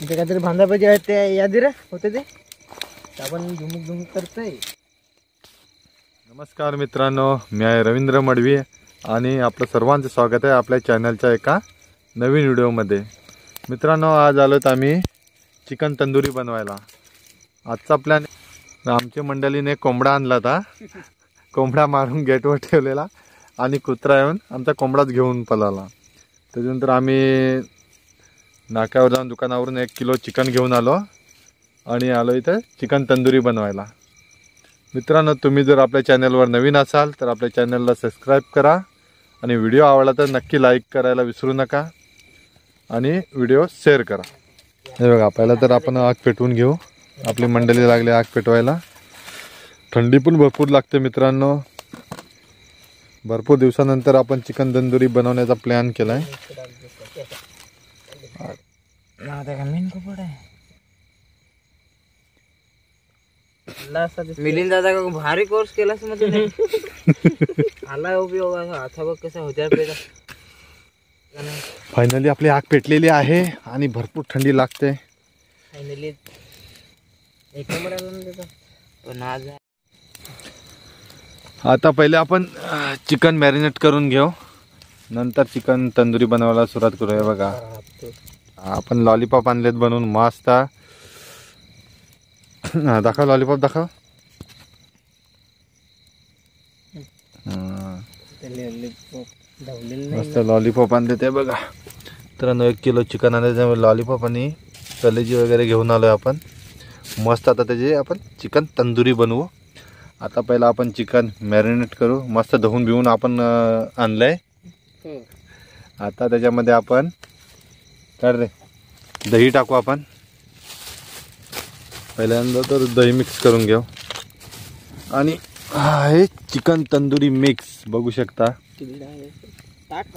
काहीतरी बांधा पाहिजे ते यादी रे होते ते आपण झुमुक झुमुक करतोय. नमस्कार मित्रांनो, मी आहे रवींद्र मडवी आणि आपलं सर्वांचं स्वागत आहे आपल्या चॅनलच्या एका नवीन व्हिडिओमध्ये. मित्रांनो, आज आलोत आम्ही चिकन तंदुरी बनवायला. आजचा प्लॅन, आमच्या मंडळीने कोंबडा आणला होता. कोंबडा मारून गेटवर ठेवलेला आणि कुत्रा येऊन आमचा कोंबडाच घेऊन पळाला. त्याच्यानंतर आम्ही नाक्यावर जाऊन दुकानावरून 1 किलो चिकन घेऊन आलो आणि आलो इथं चिकन तंदुरी बनवायला. मित्रांनो, तुम्ही जर आपल्या चॅनलवर नवीन असाल तर आपल्या चॅनलला सबस्क्राईब करा आणि व्हिडिओ आवडला तर नक्की लाईक करायला विसरू नका आणि व्हिडिओ शेअर करा. हे बघा, पहिला तर आपण आग पेटवून घेऊ. आपली मंडळी लागली आग पेटवायला. थंडी पण भरपूर लागते मित्रांनो. भरपूर दिवसानंतर आपण चिकन तंदुरी बनवण्याचा प्लॅन केलाय. मिलिंद दादा का भारी कोर्स केलास मध्ये आला उपयोग आता बघ कसा होत्या. फायनली आपली आग पेटलेली आहे आणि भरपूर थंडी लागते. फायनली एक नंबर आला. आता पहिले आपण चिकन मॅरिनेट करून घेऊ, नंतर चिकन तंदुरी बनवायला सुरुवात करूया. बघा, आपण लॉलीपॉप आणलेत बनवून मस्त. दाखव लॉलीपॉप, दाखव. मस्त लॉलीपॉप आणले ते बघा. तर 1 किलो चिकन आणले, त्यामुळे लॉलीपॉप आणि कलेजी वगैरे घेऊन आलोय आपण. मस्त आता त्याची आपण चिकन तंदुरी बनवू. आता पहिला आपण चिकन मॅरिनेट करू. मस्त धुवून बिवून आपण आणलंय. आता त्याच्यामध्ये आपण दही टाकू. आपण पहिल्यांदा तर दही मिक्स करून घेऊ. आणि हे चिकन तंदुरी मिक्स बघू शकता,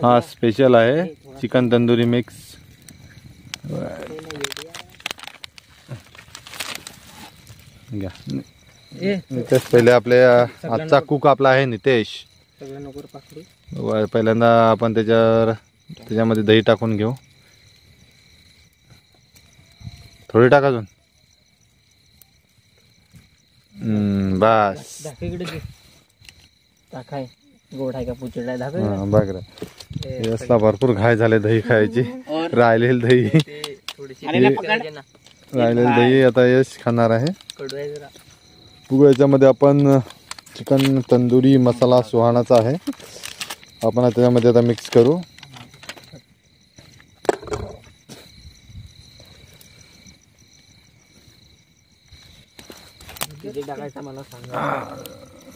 हा स्पेशल आहे चिकन तंदुरी मिक्स. घ्या. पहिले आपले आजचा कुक आपला आहे नितेश. पहिल्यांदा आपण त्याच्यामध्ये दही टाकून घेऊ. थोडी टाका अजून. बस. बघ, भरपूर घाय झाले दही खायची. राहिलेली दही आता यश खाणार आहे. याच्यामध्ये आपण चिकन तंदुरी मसाला सुहानाचा आहे, आपण त्याच्यामध्ये आता मिक्स करू.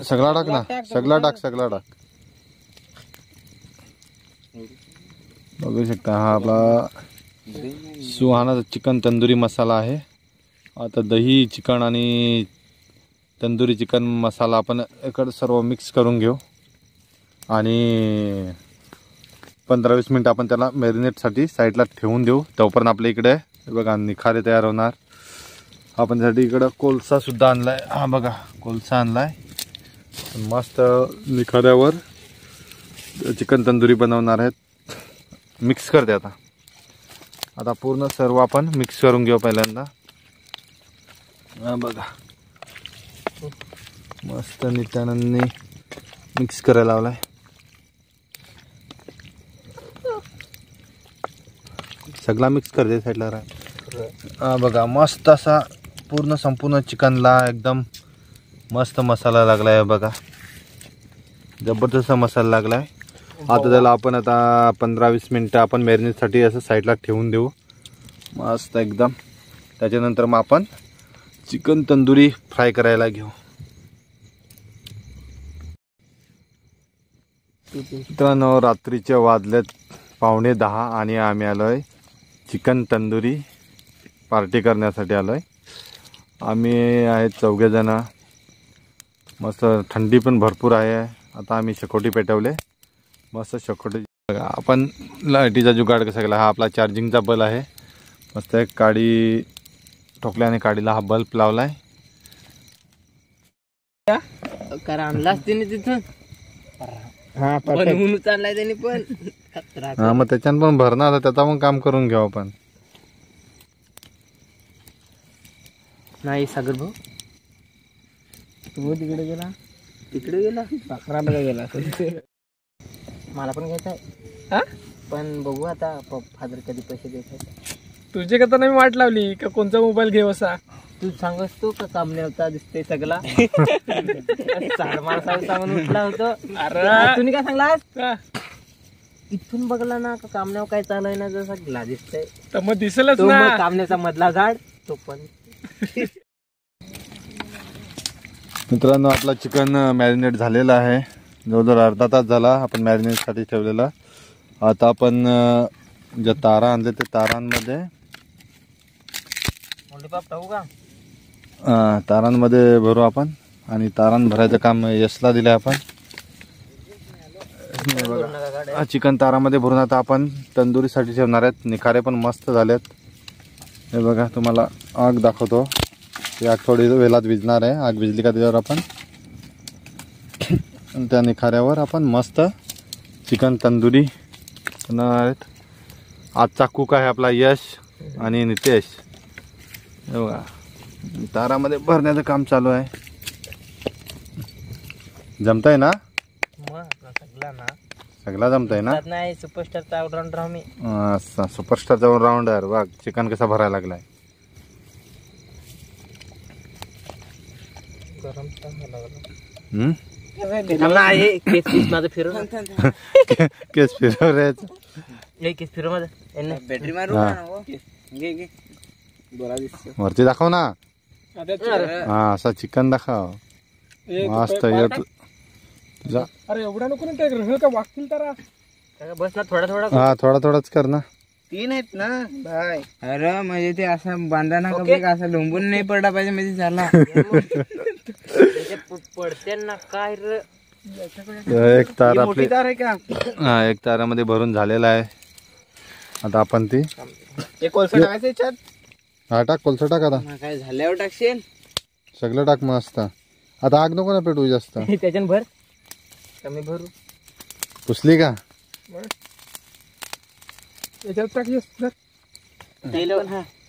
सगळा टाक ना, सगळा टाक. बघू शकता, हा आपला सुहानाचा चिकन तंदुरी मसाला आहे. आता दही, चिकन आणि तंदुरी चिकन मसाला आपण इकडे सर्व मिक्स करून घेऊ आणि 15-20 मिनिट आपण त्याला मॅरिनेटसाठी साईडला ठेवून देऊ. तोपर्यंत आपल्या इकडे बघा निखारे तयार होणार. आपण त्यासाठी इकडं कोळसा सुद्धा आणलाय. हा बघा, कोळसा आणलाय. मस्त निखाऱ्यावर चिकन तंदुरी बनवणार आहेत. मिक्स करते आता पूर्ण सर्व आपण मिक्स करून घेऊ पहिल्यांदा. हा बघा, मस्त नित्यानंदने मिक्स करायला लावलाय. सगळा मिक्स करते साईडला. हा बघा, मस्त असा पूर्ण संपूर्ण चिकनला एकदम मस्त मसाला लागलाय. बघा, जबरदस्त मसाला लागलाय. आता त्याला आपण 15-20 मिनिटं आपण मॅरिनेटसाठी असं साईडला ठेवून देऊ मस्त एकदम. त्याच्यानंतर मग आपण चिकन तंदुरी फ्राय करायला घेऊ. मित्रांनो, रात्रीचे वाजलेत 9:45 आणि आम्ही आलोय चिकन तंदुरी पार्टी करण्यासाठी आलोय. आम्ही आहेत 4 जण. मस्त थंडी पण भरपूर आहे. आता आम्ही शेकोटी पेटवले. मस्त शेकोटी. आपण लाईटीचा जुगाड कसा केला. हा आपला चार्जिंगचा बल्ब आहे. मस्त एक काडी ठोकल्याने काडीला हा बल्ब लावलाय. आणलाच तिने तिथून हा बनवून चाललाय त्यांनी पण खतरा. हा मग त्याच्यानं पण भरणार आता, त्याचा पण काम करून घेऊ आपण. नाही सागर भाऊ तू तिकडे गेला, तिकडे गेला. साखरा बघा गेला. मला पण घ्यायचं आहे हा? पण बघू आता फादर कधी पैसे देतात. तुझे का नाही वाट लावली का कोणता मोबाईल घेऊ असा? तू सांगस तू का कामने होता दिसते सगळा माणसाला सांगून उठला होतो. अरे तुम्ही काय सांगलास हा, इथून बघला ना का कामण्यावर काय चालू आहे ना जसा ग्ला दिसतंय तर मग दिसेलच तो ना. मग कामण्याचा मधला झाड तो पण. मित्रांनो आपला चिकन मॅरिनेट झालेला आहे, जवळजवळ अर्धा तास झाला आपण मॅरिनेटसाठी ठेवलेला. आता आपण ज्या तारा आणले ते तारांमध्ये लोलीपॉप टाकू का? तारांमध्ये भरू आपण, आणि तारां भरायचं काम यशला दिलं आपण. हे बघा, चिकन तारामध्ये भरून आता आपण तंदुरीसाठी ठेवणार आहेत. निखारे पण मस्त झालेत. हे बघा तुम्हाला आग दाखवतो. ती आग थोडी वेळात विझणार आहे. आग विझली का त्याच्यावर आपण त्या निखाऱ्यावर आपण मस्त चिकन तंदुरी बनवणार आहेत. आजचा कुक आहे आपला यश आणि नितेश. हे बघा तारामध्ये भरण्याचं काम चालू आहे. जमतंय ना? मग आपला सगळा ना सगळा जमतंय ना? त्यात नाही सुपरस्टारचा ऑलराऊंडर आम्ही. सुपरस्टारचा राऊंडर बघ चिकन कसा भरायला लागलाय. गरम चांगला लागला. हम्म? नाही केस पीस माझं फिरव केस फिरवण्याचं. केस फिरव माझं बॅटरी मारू वरती दाखव ना. हा असा चिकन दाखव मस्त. तुझा अरे एवढा नको ना, ते का वागतील तर. बस ना थोडा थोडा. हा थोडा थोडाच कर ना. 3 आहेत ना बाय. अरे म्हणजे ते असं बांधा ना असं लोंबून नाही पडला पाहिजे म्हणजे झाला. पडते ना काय रे. एक तार आपली तार आहे का? हा एक तारामध्ये भरून झालेला आहे. आता आपण ती कोळसा टाकायचं याच्यात. हा टाक कोलसा टाक. आता काय झाल्यावर टाकशील सगळं टाक मस्त. आता आग नको ना पेटू जास्त. त्याच्यान भर कमी भरू. पुसली का? याच्यात टाक.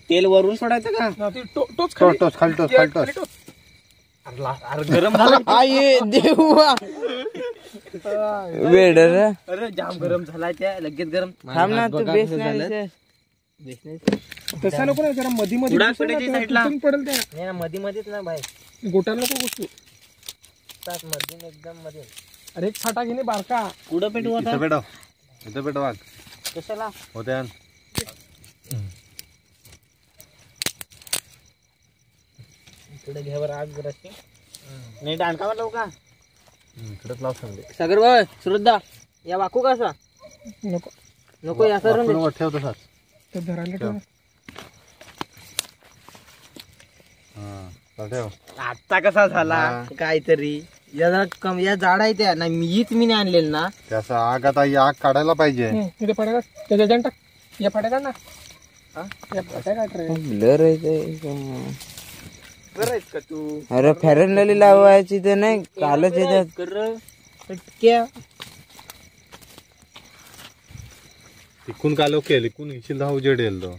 तेल वरून सोडायचं का? तोच टोच खाली टोच खाली टोच. अरे गरम झाला. देवा वेड रे. अरे जाम गरम झाला त्या लगेच गरम. थांब ना तू बेस नाही. तसा नको ना, जरा मधी मध्ये पडेल त्या. नाही ना मधी मध्येच ना बाय. गोटा नको गोष्टी मध्ये एकदम मध्ये. अरे एक छाटा घेणे बारका. कुठं पेटू आता? इथं पेटव आग. कशाला होते इकडे घ्यावर आग जराशी. नाही डांका लावू का? इकडेच लाव सांगते. सागर भाई श्रद्धा या वाकू कसा नको नको या सर ठेव तसाच. ते धरायला ठेव. हा ठेव. आता कसा झाला काहीतरी. या जरा कम या झाड आहे त्या नाही मी नाही आणलेलं ना. त्याचा आग आता ही आग काढायला पाहिजे. तिथे पडायला त्याच्या जण टाक. या पड्या काढ ना. या पड्या काढ रे. ब्लर आहे का तू? अरे फेरन लवली लावायची तर नाही कालच येतात. तिकून कालो केली कोण इच्छिल हा उजेड येईल तो.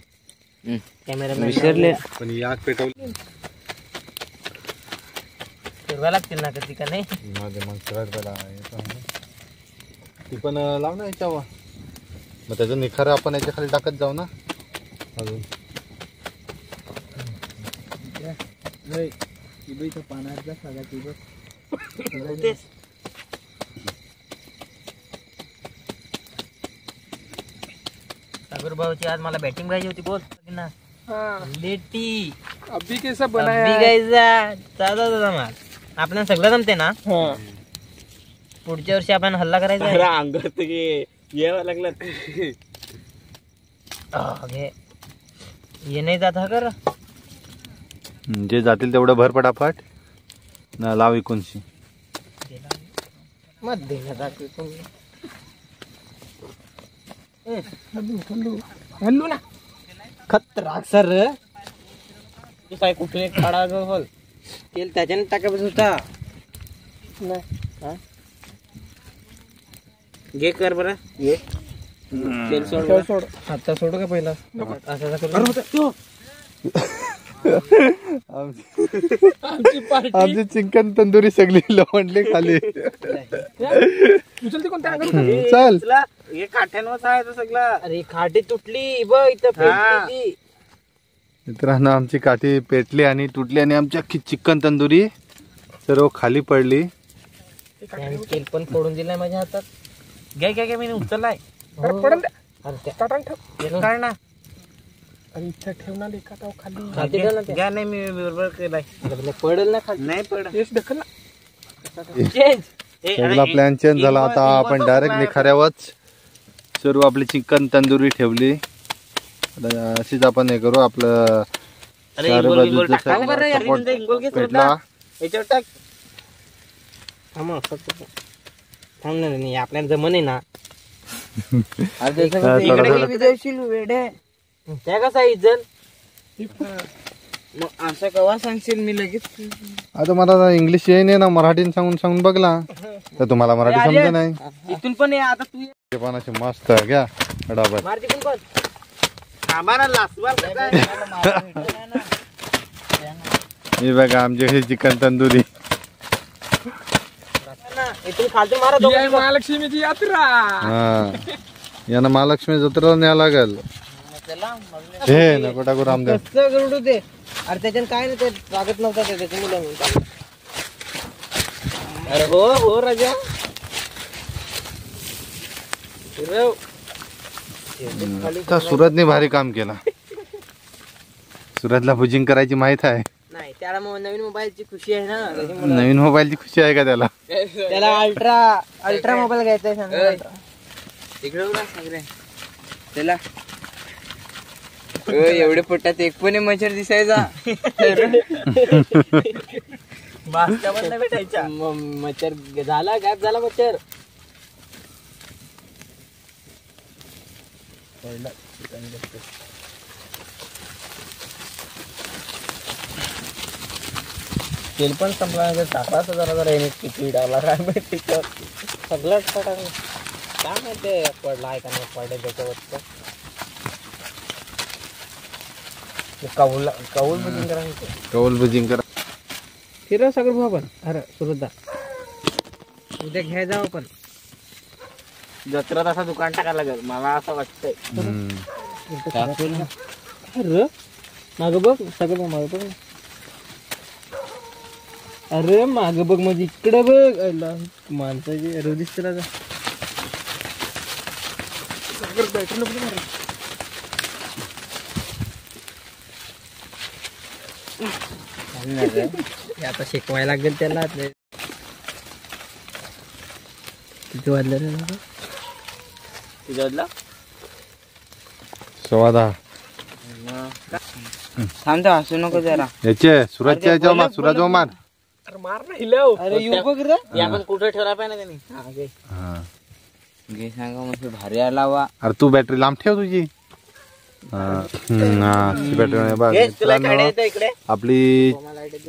कॅमेरा विसरले पण ही आग पेटवली फिरवा लागतील ना कधी का नाही. मग ती पण लाव ना याच्यावर. मग त्याचं निखार आपण याच्या खाली टाकत जाऊ ना अजून. पाण्यातला सगळा सागर भाऊची आज मला बॅटिंग पाहिजे होती. बोल ना. लेटी अभी कैसा आपण सगळं जमते ना. पुढच्या वर्षी आपण हल्ला करायचा. अंगात यावं लागलं. ये नाही जात हा कर. जे जातील तेवढं भर पटापट ना लाव इकूनशी. मत देण्यात हल्लू ना. खतरा सर काय कुठे काढा होल तेल त्याच्याने टाकायचं होता. घे कर बरं घे तेल सोड ठेव, सोड आता सोडू का पहिला असं करू आमची चिकन तंदुरी सगळी लवंडली खाली चल हे काठ्यांवर आहे सगळं. अरे खाटी तुटली बघ इथं पेटली ती. मित्रांनो आमची काठी पेटली आणि तुटली आणि आमची अख्खी चिकन तंदुरी सर्व खाली पडली. त्याने तेल पण फोडून दिलाय माझ्या हातात. घे घे घे मी उचललाय. काढ ना. इथं ठेवणार एका खाली खाली ठेव ना ते. घ्या नाही मी बरोबर केलाय. पडेल ना खाली. नाही पड चेंज. सगळा प्लॅन चेंज झाला. आता आपण डायरेक्ट निखाऱ्यावरच सर्व आपली चिकन तंदुरी ठेवली. आता अशीच आपण हे करू आपलं चार बाजूचं सपोर्ट पेटला. याच्यावर टाक. थांब ना नाही आपल्याला जमन आहे ना. त्या कसा इजल मग असं कवा सांगशील मी लगेच. आता मला इंग्लिश येई नाही ना, मराठीत सांगून सांगून बघला तर तुम्हाला मराठी समजत नाही. इथून पण ये आता तू ते पण असे मस्त घ्या डाबर. मारती पण पण आम्हाला लासवाल हे बघा आमची ही चिकन तंदुरी. इथून खालती मारा. महालक्ष्मीची यात्रा. हा यांना महालक्ष्मी जत्रेला न्यावं लागेल. हे नको टाकू रामदेव. कसं करू ते. अरे त्याच्यानं काय नाही ते लागत नव्हतं त्याच्या मुलं. अरे हो हो राजा. तर सुरतने भारी काम केला. सुरतला भुजिंग करायची माहित आहे. नाही त्याला नवीन मोबाईलची खुशी आहे ना त्याच्यामुळे. नवीन मोबाईलची खुशी आहे का त्याला. त्याला अल्ट्रा मोबाईल घ्यायचा आहे. सांग इकडे सगळे त्याला एवढे पोटात एक पण मच्छर दिसायचा. भेटायचा मच्छर झाला गायब झाला मच्छर. तेल पण संपला टाकला जरा जरा येणे तिकीट आला काय माहिती सगळं काय माहिती पडला आहे का नाही पडले त्याच्यावर. कौल भुजिंग करा. कौल भुजिंग करा. फिरव सगळं भाऊ पण. अरे सुरदा उद्या घ्याय जाऊ आपण. जत्रात असा दुकान टाकायला लागेल मला असं वाटतंय. अरे माग बघ सगळं माग बघ. अरे माग बघ म्हणजे इकडे बघ माणसाची अरे दिसत आता शिकवायला लागेल त्याला. किती वाजलं रे तुझ्यातला 10:15. थांब हसू नको जरा. याचे सुरतच्या याच्यावर मार. सुरत मार. मार ना हिलव. अरे येऊ बघ रे. आपण कुठे ठेवला पाहिजे ना त्यांनी. हा घे सांगा मग भारी आला वा. अरे तू बॅटरी लांब ठेव तुझी. बॅटरी बघ मित्रांनो इकडे आपली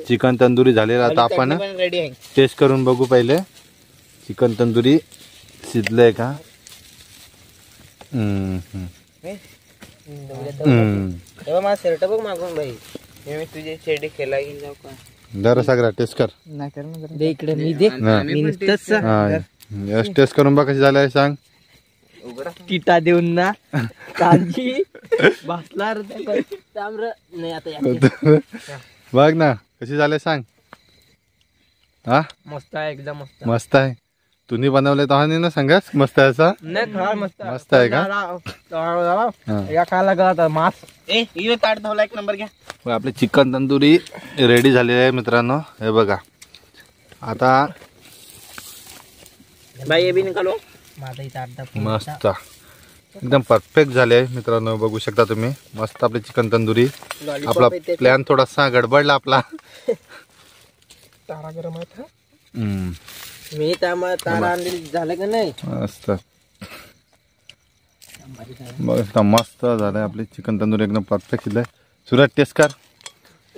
चिकन तंदुरी झालेली. आता आपण रेडी आहे. टेस्ट करून बघू पहिले चिकन तंदुरी शिजलंय का. तेव्हा माझा शर्ट बघ मागून भाई. मी तुझे शेडी खेळा घेऊन जाऊ का. जरा सगळा टेस्ट कर. नाही कर ना दे इकडे मी दे. मी नुसतंच यस टेस्ट करून बघ कशी झालंय सांग. किटा देऊन ना कांजी बसला नाही आता. बघ ना कशी झालंय सांग. हा मस्त आहे एकदम मस्त. मस्त आहे. तुम्ही बनवले तर ना सांगास मस्त आहे असा. नाही मस्त मस्त आहे का. या खायला लागला मास. ए ताट धावला एक नंबर घ्या. आपली चिकन तंदुरी रेडी झालेली आहे मित्रांनो. हे बघा आता भाई ये भी निकालो. माझा इथं अर्धा मस्त एकदम परफेक्ट झाले आहे मित्रांनो. बघू शकता तुम्ही मस्त आपली चिकन तंदुरी. आपला प्लॅन थोडासा गडबडला आपला. तारा गरम आहे. मी तारा आणली झालं का नाही. मस्त मस्त मस्त झालंय आपली चिकन तंदुरी एकदम परफेक्ट शिजलंय. सुरत टेस्ट कर.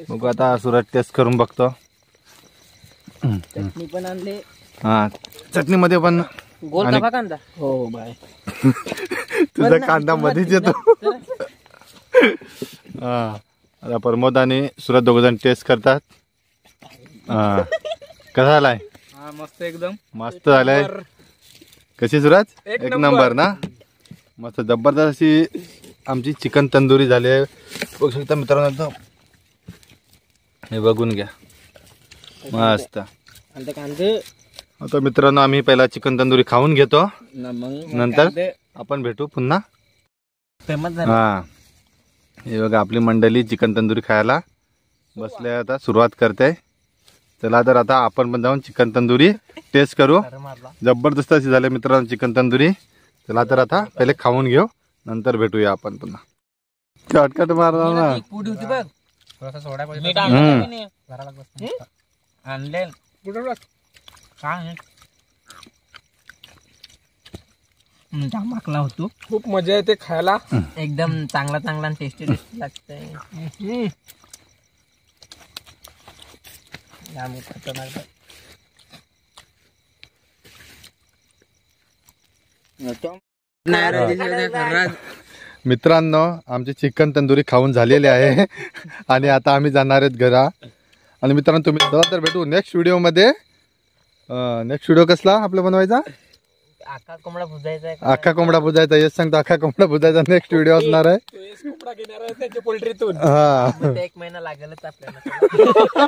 बघू आता सुरत टेस्ट करून बघतो. चटणी पण आणली. हा चटणीमध्ये पण गोल आणि- कापा कांदा हो बाय तुझा कांदा मध्येच येतो. हा आता प्रमोद आणि सुरत दोघ जण टेस्ट करतात. हा कसा झालाय? हा मस्त एकदम मस्त झालाय. कशी सुरत? एक नंबर ना. मस्त जबरदस्त अशी आमची चिकन तंदुरी झाली आहे. बघू शकता मित्रांनो एकदम. हे बघून घ्या मस्त. आणि कांदे आता मित्रांनो आम्ही पहिला चिकन तंदुरी खाऊन घेतो, मग नंतर आपण भेटू पुन्हा. फेमस झालं. हा हे बघा आपली मंडळी चिकन तंदुरी खायला बसले. आता सुरुवात करते. चला तर आता आपण पण जाऊन चिकन तंदुरी टेस्ट करू. जबरदस्त अशी झाली मित्रांनो चिकन तंदुरी. चला तर आता पहिले खाऊन घेऊ, नंतर भेटूया आपण पुन्हा. शॉर्टकट मारला ना. एक पुडी होती बघ थोडासा सोडा पाहिजे. मीठ आणले काय माकला होतो. खूप मजा येते खायला. एकदम चांगला चांगला टेस्टी टेस्टी लागतंय. मित्रांनो आमची चिकन तंदुरी खाऊन झालेली आहे आणि आता आम्ही जाणार आहेत घरा. आणि मित्रांनो तुम्ही चला तर भेटू नेक्स्ट व्हिडिओमध्ये. नेक्स्ट व्हिडिओ कसला आपला बनवायचा? आका कोंबडा भुजायचा. अख्खा कोंबडा भुजायचा. यश सांगतो अख्खा कोंबडा भुजायचा नेक्स्ट व्हिडिओ असणार आहे. कोंबडा घेणार आहे त्याच्या पोल्ट्रीतून. हा एक महिना लागेलच आपल्याला.